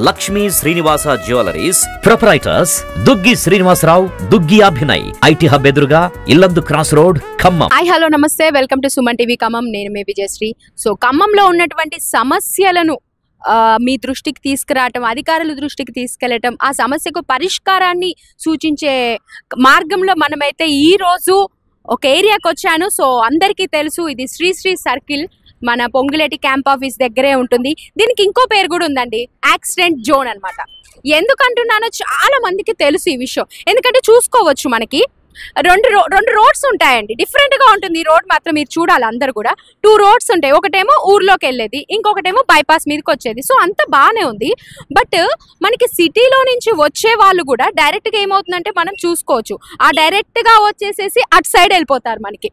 Lakshmi Srinivasa jewelleries proprietors Duggi Srinivasa Rao, Duggi Abhinay, IT hub ఎదురుగా Yellandu cross road, Khammam. Hi hello నమస్తే, welcome to Suman TV Khammam. నేను మీ విజయశ్రీ. సో ఖమ్మంలో ఉన్నటువంటి సమస్యలను మీ దృష్టికి తీసుకురావటం, అధికారుల దృష్టికి తీసుకెళ్లటం, ఆ సమస్యకు పరిష్కారాన్ని సూచించే మార్గంలో మనమైతే ఈ రోజు ఒక ఏరియాకి వచ్చాను. సో అందరికీ తెలుసు, ఇది శ్రీ సర్కిల్, మన పొంగులేటి క్యాంప్ ఆఫీస్ దగ్గరే ఉంటుంది. దీనికి ఇంకో పేరు కూడా ఉందండి, యాక్సిడెంట్ జోన్ అన్నమాట. ఎందుకంటున్నానో చాలా మందికి తెలుసు ఈ విషయం. ఎందుకంటే చూసుకోవచ్చు, మనకి రెండు రోడ్స్ ఉంటాయండి. డిఫరెంట్ గా ఉంటుంది ఈ రోడ్ మాత్రం, మీరు చూడాలి అందరు కూడా. 2 రోడ్స్ ఉంటాయి, ఒకటేమో ఊర్లోకి వెళ్ళేది, ఇంకొకటేమో బైపాస్ మీదకి వచ్చేది. సో అంత బాగానే ఉంది. బట్ మనకి సిటీలో నుంచి వచ్చే వాళ్ళు కూడా డైరెక్ట్ గా ఏమవుతుందంటే మనం చూసుకోవచ్చు, ఆ డైరెక్ట్ గా వచ్చేసేసి అటు సైడ్ వెళ్ళిపోతారు మనకి.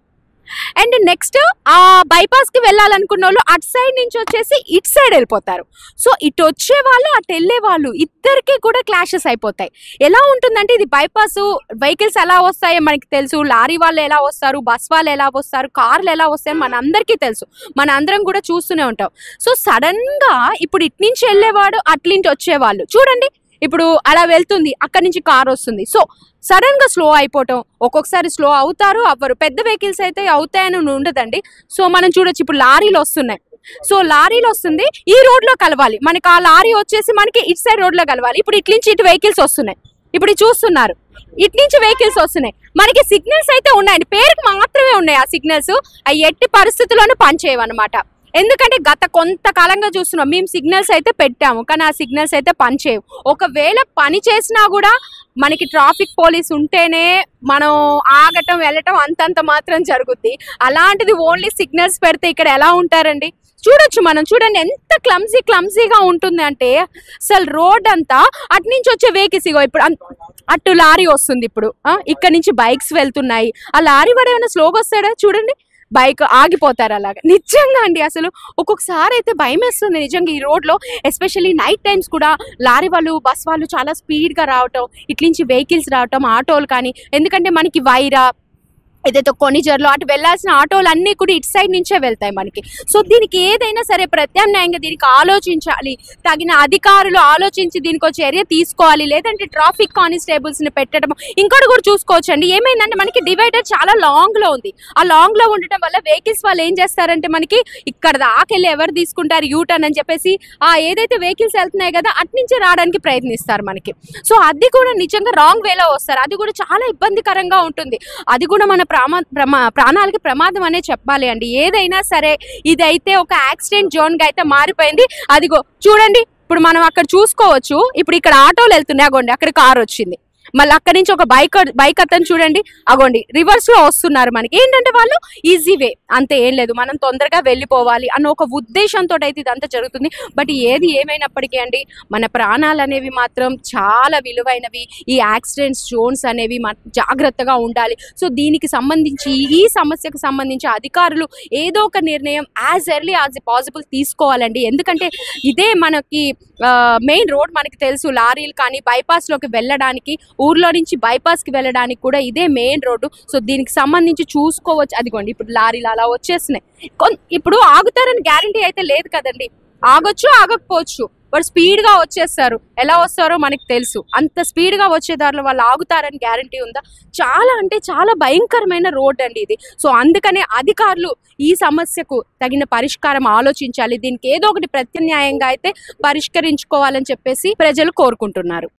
అండ్ నెక్స్ట్ ఆ బైపాస్ కి వెళ్ళాలనుకున్న వాళ్ళు అటు సైడ్ నుంచి వచ్చేసి ఇటు సైడ్ వెళ్ళిపోతారు. సో ఇటు వచ్చే వాళ్ళు అటు వెళ్ళే వాళ్ళు ఇద్దరికి కూడా క్లాషెస్ అయిపోతాయి. ఎలా ఉంటుందంటే, ఇది బైపాస్, వెహికల్స్ ఎలా వస్తాయో మనకి తెలుసు, లారీ వాళ్ళు ఎలా వస్తారు, బస్ వాళ్ళు ఎలా వస్తారు, కార్లు ఎలా వస్తాయో మన అందరికీ తెలుసు, మన అందరం కూడా చూస్తూనే ఉంటాం. సో సడన్ గా ఇప్పుడు ఇటు నుంచి వెళ్ళేవాడు, అట్లింటి వచ్చేవాళ్ళు చూడండి, ఇప్పుడు అలా వెళ్తుంది, అక్కడి నుంచి కార్ వస్తుంది. సో సడన్ గా స్లో అయిపోవటం, ఒక్కొక్కసారి స్లో అవుతారు, అవ్వరు. పెద్ద వెహికల్స్ అయితే అవుతాయని ఉండదండి. సో మనం చూడొచ్చు, ఇప్పుడు లారీలు వస్తున్నాయి. సో లారీలు వస్తుంది, ఈ రోడ్ లో కలవాలి మనకి, ఆ లారీ వచ్చేసి మనకి ఇటు సైడ్ రోడ్ లో కలవాలి. ఇప్పుడు ఇటు నుంచి ఇటు వెహికల్స్ వస్తున్నాయి, ఇప్పుడు చూస్తున్నారు, ఇటు నుంచి వెహికల్స్ వస్తున్నాయి. మనకి సిగ్నల్స్ అయితే ఉన్నాయండి, పేరుకి మాత్రమే ఉన్నాయి ఆ సిగ్నల్స్. అవి ఎట్టి పరిస్థితుల్లోనూ పనిచేయవన్నమాట. ఎందుకంటే గత కొంతకాలంగా చూస్తున్నాం, మేము సిగ్నల్స్ అయితే పెట్టాము, కానీ ఆ సిగ్నల్స్ అయితే పనిచేయవు. ఒకవేళ పని చేసినా కూడా మనకి ట్రాఫిక్ పోలీస్ ఉంటేనే మనం ఆగటం వెళ్ళటం అంతంత మాత్రం జరుగుద్ది. అలాంటిది ఓన్లీ సిగ్నల్స్ పెడితే ఇక్కడ ఎలా ఉంటారండి? చూడొచ్చు మనం, చూడండి ఎంత క్లమ్జీగా ఉంటుంది అంటే, అసలు రోడ్ అంతా అటు నుంచి వచ్చే వెహికల్స్, ఇగో ఇప్పుడు అటు లారీ వస్తుంది, ఇప్పుడు ఇక్కడ నుంచి బైక్స్ వెళ్తున్నాయి. ఆ లారీ వాడు ఏమైనా స్లోగా వస్తాడా చూడండి, బైక్ ఆగిపోతారు అలాగా. నిజంగా అండి, అసలు ఒక్కొక్కసారి అయితే భయం వేస్తుంది నిజంగా ఈ రోడ్లో. ఎస్పెషల్లీ నైట్ టైమ్స్ కూడా లారీ వాళ్ళు, బస్ వాళ్ళు చాలా స్పీడ్గా రావటం, ఇట్నుంచి వెహికల్స్ రావటం, ఆటోలు కానీ. ఎందుకంటే మనకి వైరా ఏదైతే కొనిజర్లో అటు వెళ్ళాల్సిన ఆటోలు అన్నీ కూడా ఇటు సైడ్ నుంచే వెళ్తాయి మనకి. సో దీనికి ఏదైనా సరే ప్రత్యామ్నాయంగా దీనికి ఆలోచించాలి, తగిన అధికారులు ఆలోచించి దీనికి ఒక చర్య తీసుకోవాలి. లేదంటే ట్రాఫిక్ కానిస్టేబుల్స్ని పెట్టడం. ఇంకోటి కూడా చూసుకోవచ్చండి, ఏమైందంటే మనకి డివైడర్ చాలా లాంగ్లో ఉంది. ఆ లాంగ్లో ఉండటం వల్ల వెహికల్స్ వాళ్ళు ఏం చేస్తారంటే, మనకి ఇక్కడ దాకెళ్ళి ఎవరు తీసుకుంటారు యూటర్న్ అని చెప్పేసి, ఏదైతే వెహికల్స్ వెళ్తున్నాయి కదా అటు నుంచి రావడానికి ప్రయత్నిస్తారు మనకి. సో అది కూడా నిజంగా రాంగ్ వేలో వస్తారు, అది కూడా చాలా ఇబ్బందికరంగా ఉంటుంది. అది కూడా మన ప్రాణాలకి ప్రమాదం అనే చెప్పాలి అండి. ఏదైనా సరే ఇదైతే ఒక యాక్సిడెంట్ జోన్ గా అయితే మారిపోయింది. అదిగో చూడండి, ఇప్పుడు మనం అక్కడ చూసుకోవచ్చు, ఇప్పుడు ఇక్కడ ఆటోలు వెళ్తున్నాయి, అగోండి అక్కడ కార్ వచ్చింది. మళ్ళీ అక్కడి నుంచి ఒక బైక్ అతను చూడండి, అగోండి రివర్స్ లో వస్తున్నారు. మనకి ఏంటంటే వాళ్ళు ఈజీ వే, అంతే, ఏం లేదు, మనం తొందరగా వెళ్ళిపోవాలి అన్న ఒక ఉద్దేశంతో అయితే ఇదంతా జరుగుతుంది. బట్ ఏది ఏమైనప్పటికీ అండి, మన ప్రాణాలు అనేవి మాత్రం చాలా విలువైనవి. ఈ యాక్సిడెంట్స్ జోన్స్ అనేవి జాగ్రత్తగా ఉండాలి. సో దీనికి సంబంధించి, ఈ సమస్యకు సంబంధించి అధికారులు ఏదో ఒక నిర్ణయం యాజ్ ఎర్లీ యాజ్ పాసిబుల్ తీసుకోవాలండి. ఎందుకంటే ఇదే మనకి మెయిన్ రోడ్, మనకి తెలుసు, లారీలు కానీ బైపాస్ లోకి వెళ్ళడానికి, ఊర్లో నుంచి బైపాస్ కి వెళ్ళడానికి కూడా ఇదే మెయిన్ రోడ్డు. సో దీనికి సంబంధించి చూసుకోవచ్చు. అదిగోండి ఇప్పుడు లారీలు అలా వచ్చేస్తున్నాయి. ఇప్పుడు ఆగుతారని గ్యారంటీ అయితే లేదు కదండి, ఆగొచ్చు ఆగకపోవచ్చు, వాడు స్పీడ్ గా వచ్చేస్తారు. ఎలా వస్తారో మనకి తెలుసు, అంత స్పీడ్ గా వచ్చే దారిలో వాళ్ళు ఆగుతారని గ్యారంటీ ఉందా? చాలా అంటే చాలా భయంకరమైన రోడ్ అండి ఇది. సో అందుకనే అధికారులు ఈ సమస్యకు తగిన పరిష్కారం ఆలోచించాలి. దీనికి ఏదో ఒకటి ప్రత్యామ్నాయంగా అయితే పరిష్కరించుకోవాలని చెప్పేసి ప్రజలు కోరుకుంటున్నారు.